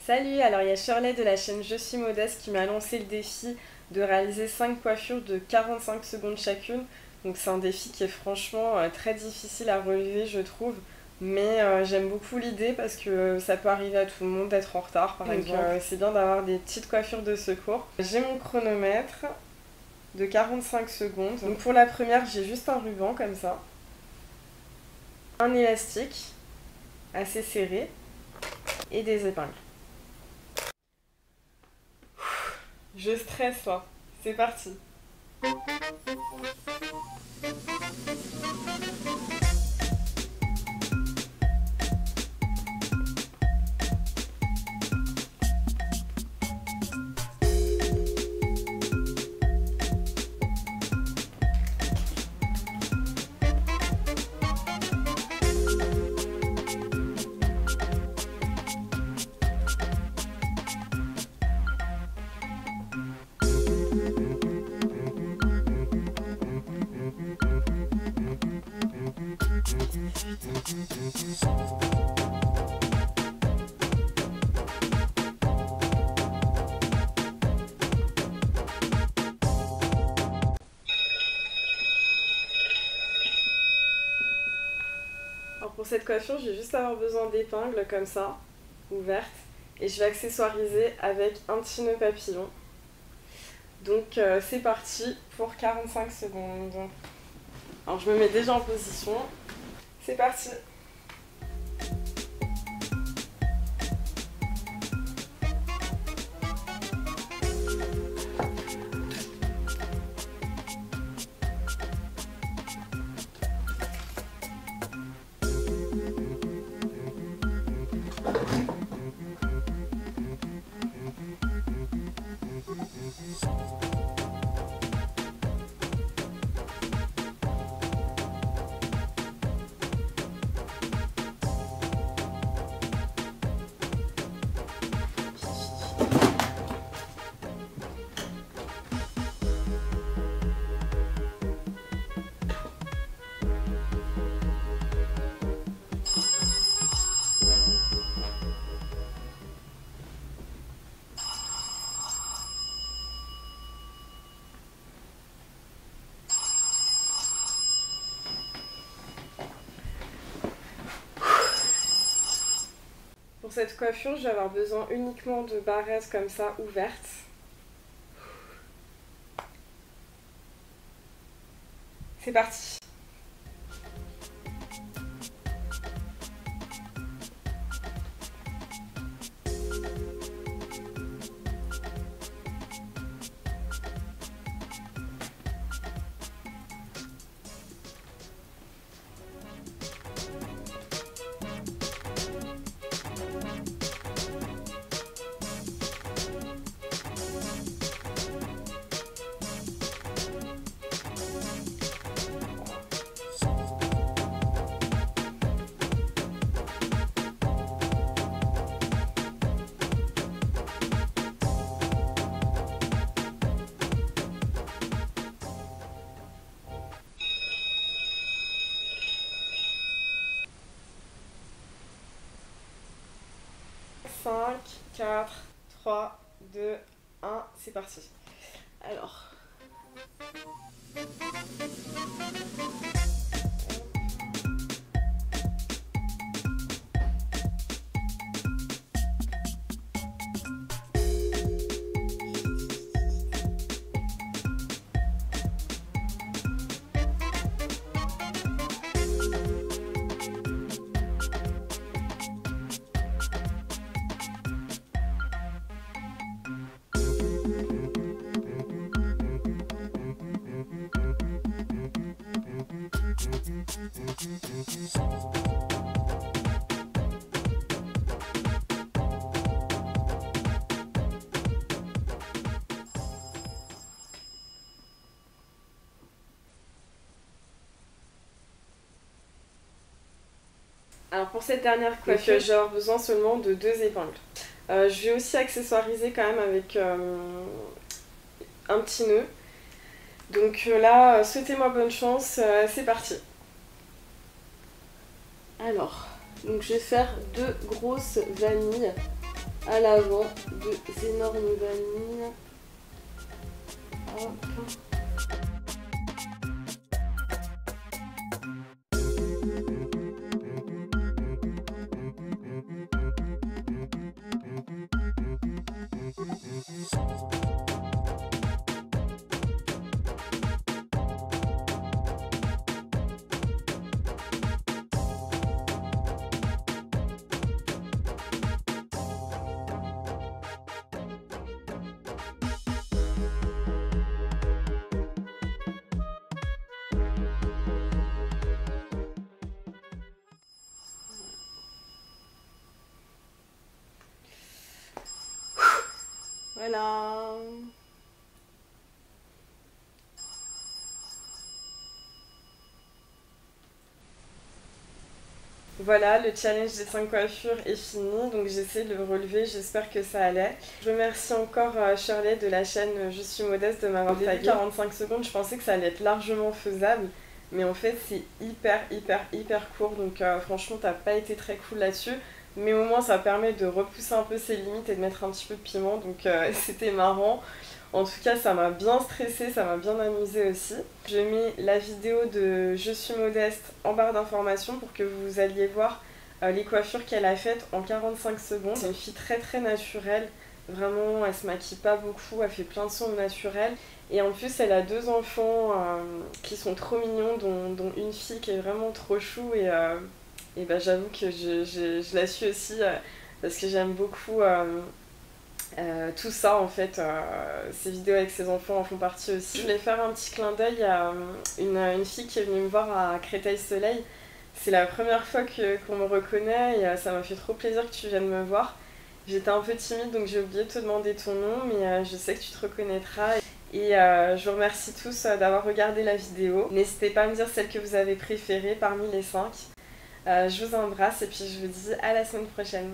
Salut, alors il y a Shirley de la chaîne Je suis modeste qui m'a lancé le défi de réaliser 5 coiffures de 45 secondes chacune. Donc c'est un défi qui est franchement très difficile à relever je trouve. Mais j'aime beaucoup l'idée parce que ça peut arriver à tout le monde d'être en retard par exemple. C'est bien d'avoir des petites coiffures de secours. J'ai mon chronomètre de 45 secondes. Donc pour la première j'ai juste un ruban comme ça. Un élastique assez serré et des épingles. Je stresse là, c'est parti. Alors pour cette coiffure, je vais juste avoir besoin d'épingles comme ça, ouvertes, et je vais accessoiriser avec un petit nœud papillon. Donc c'est parti pour 45 secondes. Alors je me mets déjà en position. C'est parti. Pour cette coiffure, je vais avoir besoin uniquement de barrettes comme ça, ouvertes. C'est parti. Cinq, 4, 3, 2, 1, c'est parti. Alors. Alors pour cette dernière coiffure, je vais avoir besoin seulement de 2 épingles. Je vais aussi accessoiriser quand même avec un petit nœud. Donc là, souhaitez-moi bonne chance, c'est parti. Alors, donc je vais faire 2 grosses vanilles à l'avant, deux énormes vanilles. Hop. Voilà. Voilà, le challenge des 5 coiffures est fini, donc j'essaie de le relever, j'espère que ça allait. Je remercie encore Shirley de la chaîne Je suis modeste de m'avoir tagué. 45 secondes, je pensais que ça allait être largement faisable, mais en fait c'est hyper court, donc franchement t'as pas été très cool là-dessus. Mais au moins ça permet de repousser un peu ses limites et de mettre un petit peu de piment, donc c'était marrant. En tout cas, ça m'a bien stressée, ça m'a bien amusée aussi. Je mets la vidéo de Je suis modeste en barre d'informations pour que vous alliez voir les coiffures qu'elle a faites en 45 secondes. C'est une fille très naturelle, vraiment elle se maquille pas beaucoup, elle fait plein de soins naturels. Et en plus elle a deux enfants qui sont trop mignons, dont une fille qui est vraiment trop chou et bah, j'avoue que je la suis aussi parce que j'aime beaucoup tout ça en fait, ces vidéos avec ses enfants en font partie aussi. Je voulais faire un petit clin d'œil à une fille qui est venue me voir à Créteil-Soleil. C'est la première fois qu'on me reconnaît et ça m'a fait trop plaisir que tu viennes me voir. J'étais un peu timide donc j'ai oublié de te demander ton nom, mais je sais que tu te reconnaîtras. Et je vous remercie tous d'avoir regardé la vidéo. N'hésitez pas à me dire celle que vous avez préférée parmi les 5. Je vous embrasse et puis je vous dis à la semaine prochaine.